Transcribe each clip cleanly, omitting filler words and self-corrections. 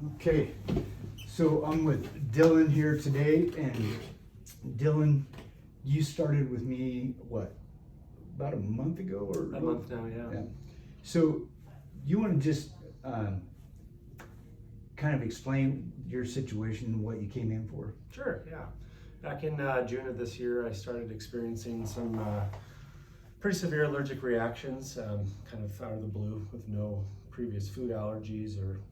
Okay, so I'm with Dylan here today, and Dylan, you started with me, what, about a month ago? Or A month now, yeah. So you want to just kind of explain your situation, what you came in for? Sure, yeah. Back in June of this year, I started experiencing some pretty severe allergic reactions, kind of out of the blue, with no previous food allergies or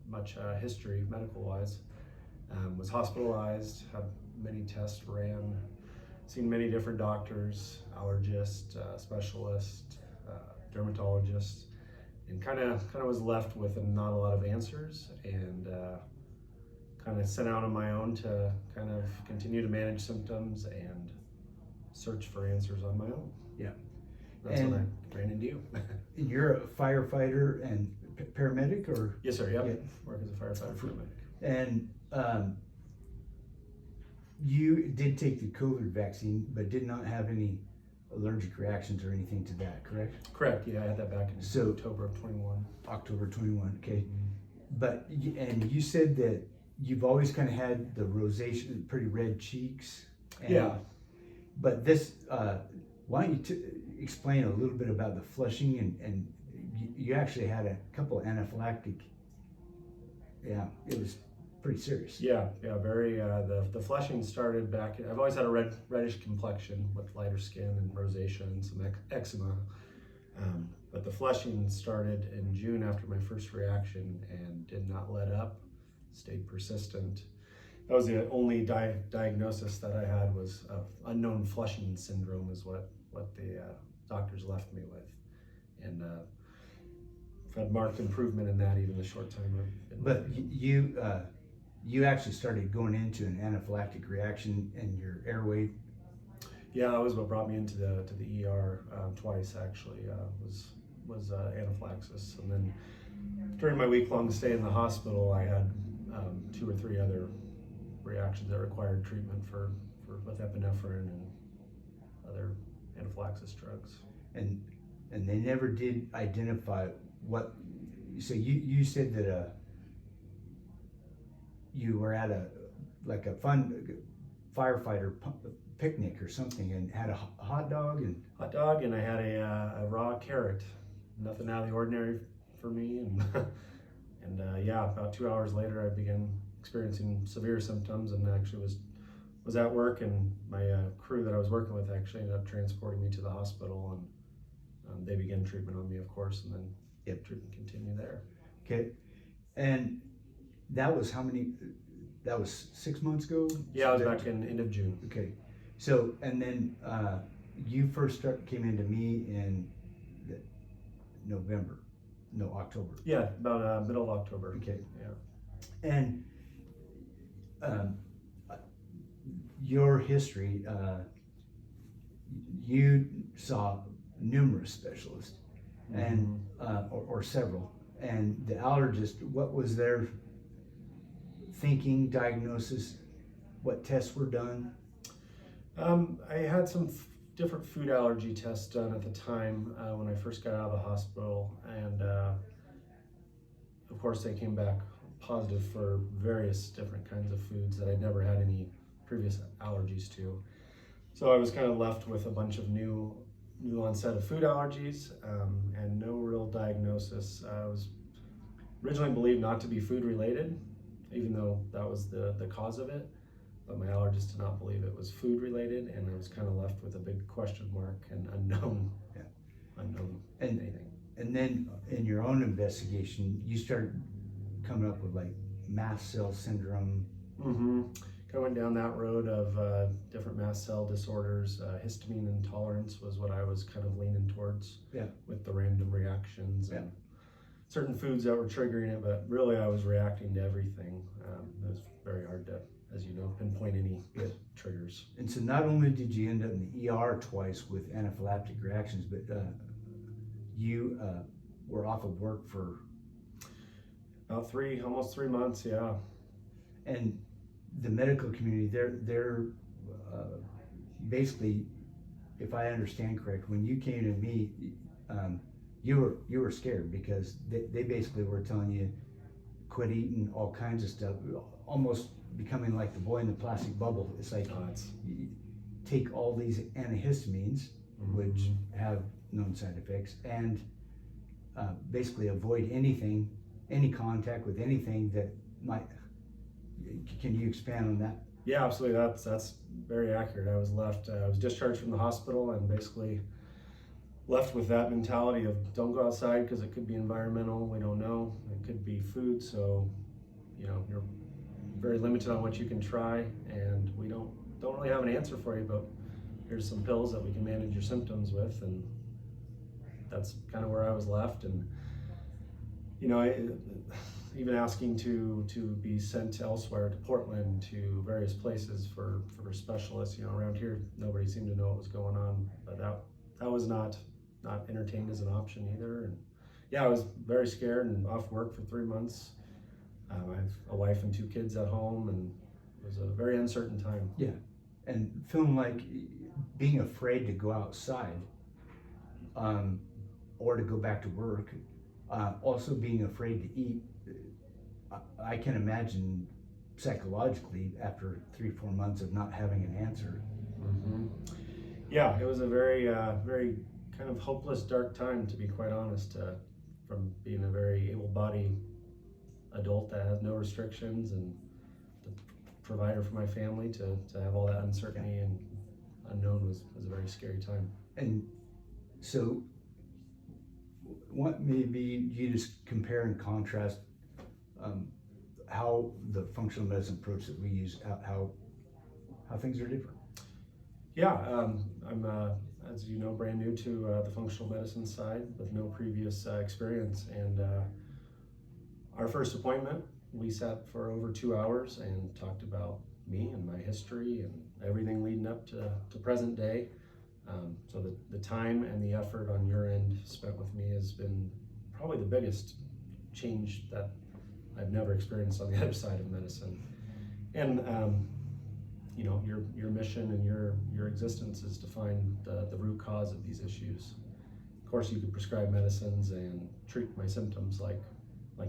much history medical-wise. Was hospitalized, had many tests ran, seen many different doctors, allergist, specialist, dermatologist, and kind of was left with not a lot of answers, and kind of set out on my own to kind of continue to manage symptoms and search for answers on my own. Yeah. That's And when I ran into you. You're a firefighter and paramedic, or? Yes, sir. Yep. Yeah. Work as a firefighter paramedic. And you did take the COVID vaccine, but did not have any allergic reactions or anything to that, correct? Correct. Yeah, I had that back in October of 21. October 21, okay. But, and you said that you've always kind of had the rosacea, pretty red cheeks. And, Yeah. But this, why don't you explain a little bit about the flushing, and you actually had a couple of anaphylactic, yeah, it was pretty serious. Yeah, very, the flushing started back, I've always had a reddish complexion with lighter skin and rosacea and some eczema. But the flushing started in June after my first reaction and did not let up, stayed persistent. That was the only diagnosis that I had, was unknown flushing syndrome is what the doctors left me with. And I've had marked improvement in that even the short time I've been. But you actually started going into an anaphylactic reaction in your airway. Yeah, that was what brought me into the ER twice actually. Was anaphylaxis, and then during my week-long stay in the hospital, I had 2 or 3 other reactions that required treatment with epinephrine and other anaphylaxis drugs. And they never did identify what. So you said that you were at a fun firefighter picnic or something, and had a hot dog, and I had a raw carrot. Nothing out of the ordinary for me, and yeah, about 2 hours later I began experiencing severe symptoms, and actually was at work, and my crew that I was working with actually ended up transporting me to the hospital, and they began treatment on me, of course, and then treatment continued there. Okay, and that was how many? That was 6 months ago. Yeah, I was back in end of June. Okay, so and then you first came into me in October. Yeah, about middle of October. Okay. Yeah. And your history, you saw numerous specialists, and or several, and the allergist, what was their thinking, diagnosis, what tests were done? I had some different food allergy tests done at the time when I first got out of the hospital, and of course they came back positive for various different kinds of foods that I'd never had any previous allergies to. So I was kind of left with a bunch of new onset of food allergies, and no real diagnosis. I was originally believed not to be food related, even though that was the cause of it. But my allergist did not believe it was food related, and I was kind of left with a big question mark and unknown anything. And then in your own investigation, you started coming up with like mast cell syndrome. I went down that road of different mast cell disorders. Histamine intolerance was what I was kind of leaning towards, with the random reactions and certain foods that were triggering it, but really I was reacting to everything. It was very hard to, as you know, pinpoint any triggers. And so not only did you end up in the ER twice with anaphylactic reactions, but you were off of work for about almost 3 months, yeah. And the medical community, they're basically, if I understand correct, when you came to me, you were scared because they basically were telling you quit eating all kinds of stuff, almost becoming like the boy in the plastic bubble. It's like you take all these antihistamines, which have known side effects, and basically avoid anything, any contact with anything that might. Can you expand on that? Yeah, absolutely. That's very accurate. I was discharged from the hospital and basically left with that mentality of don't go outside because it could be environmental. We don't know. It could be food. So, you're very limited on what you can try, and we don't really have an answer for you. But here's some pills that we can manage your symptoms with, and that's kind of where I was left. And even asking to be sent elsewhere, to Portland, to various places for specialists. Around here, nobody seemed to know what was going on, but that was not entertained as an option either. And yeah, I was very scared and off work for 3 months. I have a wife and 2 kids at home, and it was a very uncertain time. Yeah, and feeling like being afraid to go outside, or to go back to work, also being afraid to eat. I can imagine psychologically after 3-4 months of not having an answer. Yeah, it was a very very kind of hopeless, dark time, to be quite honest, from being a very able-bodied adult that has no restrictions and the provider for my family to have all that uncertainty and unknown was a very scary time. And so what maybe you just compare and contrast how the functional medicine approach that we use, how things are different? Yeah, I'm, as you know, brand new to the functional medicine side with no previous experience. And our first appointment, we sat for over 2 hours and talked about me and my history and everything leading up to present day. So the time and the effort on your end spent with me has been probably the biggest change that I've never experienced on the other side of medicine. And your mission and your existence is to find the root cause of these issues. Of course, you could prescribe medicines and treat my symptoms like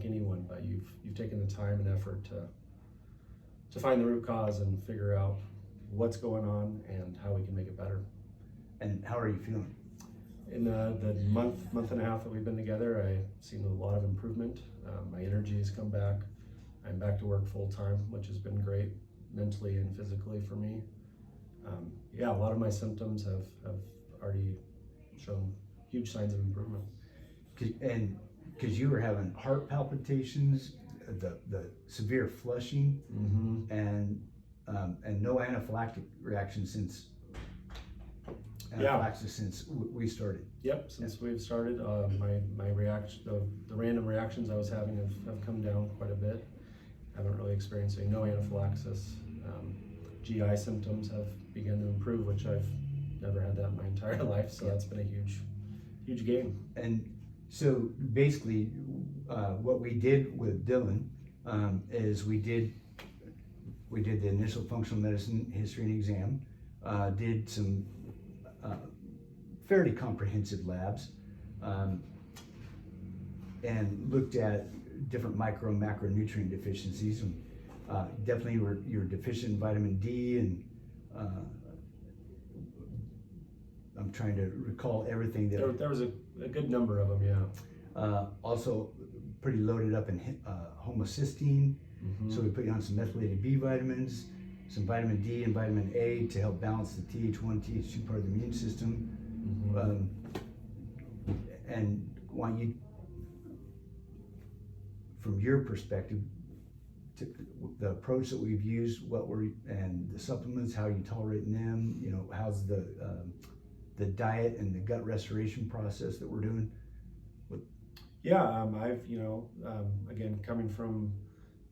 anyone, but you've taken the time and effort to find the root cause and figure out what's going on and how we can make it better. And how are you feeling? In the month and a half that we've been together, I've seen a lot of improvement. My energy has come back. I'm back to work full time, which has been great mentally and physically for me. A lot of my symptoms have already shown huge signs of improvement. And because you were having heart palpitations, the severe flushing, and no anaphylactic reaction since we started. Yep, since we've started, my reaction, the random reactions I was having have come down quite a bit. I haven't really experienced no anaphylaxis. GI symptoms have begun to improve, which I've never had that in my entire life, so that's been a huge gain. And so basically, what we did with Dylan is we did the initial functional medicine history and exam, did some fairly comprehensive labs, and looked at different micro and macronutrient deficiencies. And definitely you're deficient in vitamin D, and I'm trying to recall everything that there was a good number of them. Also pretty loaded up in homocysteine. So we put you on some methylated B vitamins, some vitamin D and vitamin A to help balance the Th1, Th2 part of the immune system. And want you, from your perspective, to the approach that we've used, and the supplements, how you tolerate them, how's the diet and the gut restoration process that we're doing. I've again, coming from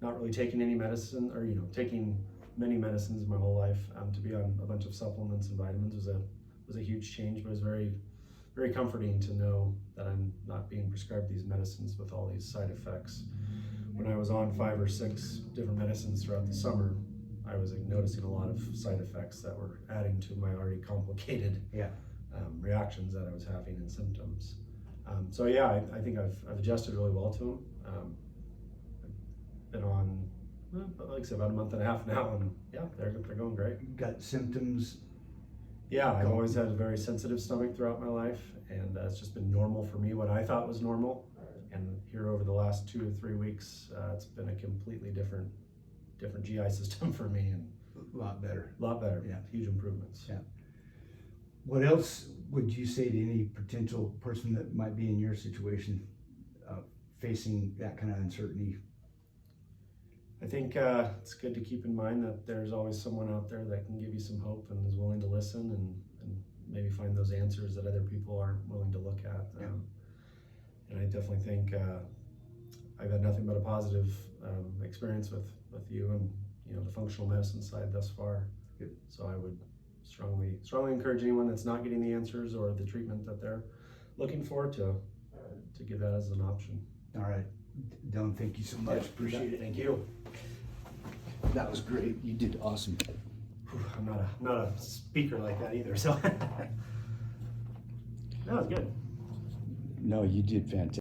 not really taking any medicine, or taking many medicines my whole life, to be on a bunch of supplements and vitamins was a huge change, but it was very, very comforting to know that I'm not being prescribed these medicines with all these side effects. When I was on 5 or 6 different medicines throughout the summer, I was noticing a lot of side effects that were adding to my already complicated reactions that I was having and symptoms. I think I've adjusted really well to them. been on, like I said, about a month and a half now, and yeah, they're going great. Got symptoms? Yeah, I've always had a very sensitive stomach throughout my life, and it's just been normal for me, what I thought was normal. And here over the last 2 or 3 weeks, it's been a completely different GI system for me, and A lot better. Yeah, huge improvements. Yeah. What else would you say to any potential person that might be in your situation, facing that kind of uncertainty? I think it's good to keep in mind that there's always someone out there that can give you some hope and is willing to listen and maybe find those answers that other people aren't willing to look at. Yeah. And I definitely think I've had nothing but a positive experience with you and the functional medicine side thus far. Good. So I would strongly encourage anyone that's not getting the answers or the treatment that they're looking for to give that as an option. All right. Dylan, thank you so much. Appreciate it. Thank you. That was great. You did awesome. I'm not a speaker like that either, so that was good. No, you did fantastic.